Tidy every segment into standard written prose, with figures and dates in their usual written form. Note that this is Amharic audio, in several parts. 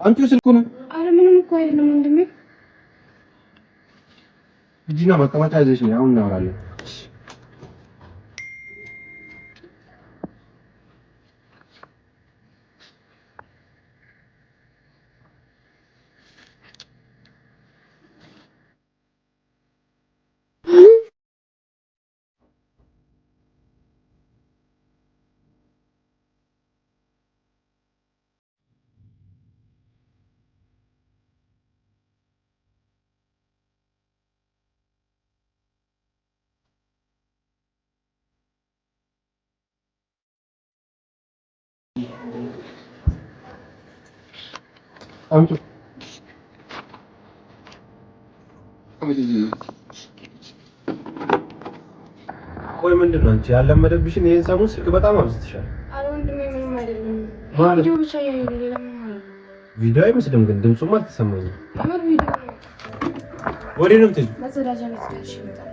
አንቺ ስልኩን አረ ምንም እኮ አይደለም ወንድሜ። እጂና መቀመጫ ይዘሽ ነው አሁን እናወራለን። አንቺ ቆይ ምንድን ነው አንቺ ያለመደብሽን ይሄን ሰሞን ስልክ በጣም አብዝተሻል። አረ ወንድሜ ምንም አይደለም። ቪዲዮ ብቻ ያየው ቪዲዮ አይመስልም ግን ድምፁም አልተሰማኝም። አመር ቪዲዮ ወዴት ነው የምትሄጂው? መጸዳጃ ቤት ጋሽ ይመጣል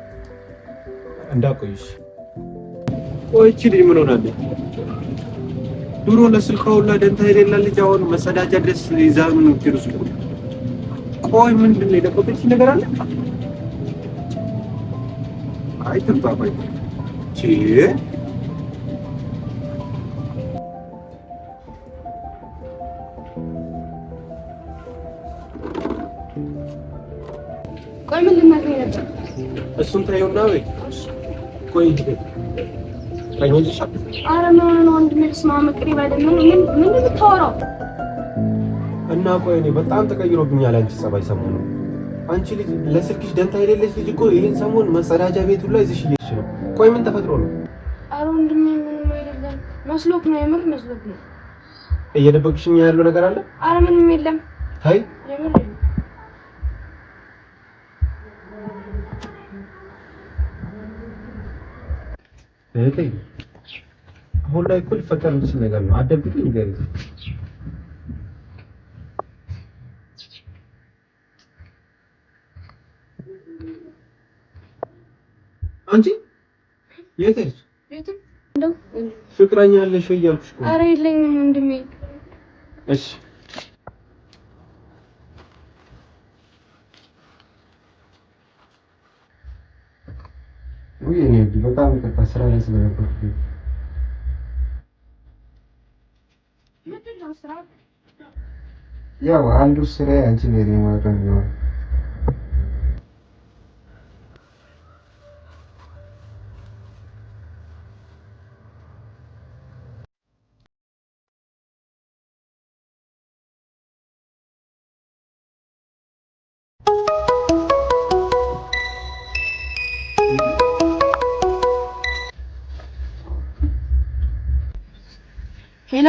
እንዳቆይሽ። ቆይ እቺ ልጅ ምን ሆናለች? ድሮ ለስልኳ ሁላ ደንታ የሌላት ልጅ አሁን መጸዳጃ ድረስ ይዛ ምን ትሩስ? ቆይ ምንድን ነው የደበቀች ነገር አለ? አይ ተንባባይ ቺ ቆይ ምን ልናገኝ ነበር? እሱን ታየውና ወይ ቆይ አይኖልሽ? አረ ነው ወንድሜ ስማ መቅሪብ አይደለም ምን ልታወራው? እና ቆይ እኔ በጣም ተቀይሮብኛል አንቺ ጸባይ ሰሞኑን። አንቺ ልጅ ለስልክሽ ደንታ የሌለሽ ልጅ እኮ ይሄን ሰሞን መጸዳጃ ቤት ሁላ ይዘሽ እየሄድሽ ነው። ቆይ ምን ተፈጥሮ ነው? አረ ወንድሜ ምንም አይደለም። መስሎክ ነው የምር መስሎክ ነው። እየደበቅሽኝ ያለው ነገር አለ? አረ ምንም የለም። ታይ የምር እህቴ አሁን ላይ እኮ ሊፈጠር የሚችል ነገር ነው። አትደብቂኝ ንገሪኝ። አንቺ የት ነሽ? እንደው ፍቅረኛ አለሽ ወይ እያልኩሽ እኮ። ኧረ የለኝም ወንድሜ። እሺ ወይ እኔ በጣም ይቅርታ ስራ ላይ ስለነበርኩ። ምንድን ነው ስራ? ያው አንዱ ስራ አንቺ ለኔ ማድረግ ነው። ሄሎ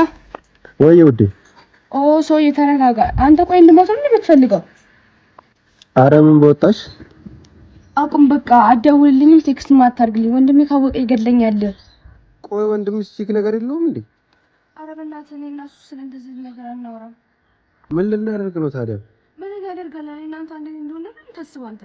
ወይ ውዴ። ኦ ሰው የተረጋጋ። አንተ ቆይ ልሞት ነው የምትፈልገው? ኧረ ምን በወጣሽ አቁም በቃ። አትደውልልኝም፣ ቴክስት ማታርግልኝ። ወንድሜ ካወቀ ይገድለኛል። ቆይ ወንድምሽ ቺክ ነገር የለውም እንዴ? ኧረ በእናትህ እኔ እና እሱ ስለ እንደዚህ ነገር አናወራም። ምን ልናደርግ ነው ታዲያ? ምን ያደርጋል? እናንተ አንዴ እንደሆነ ታስባንተ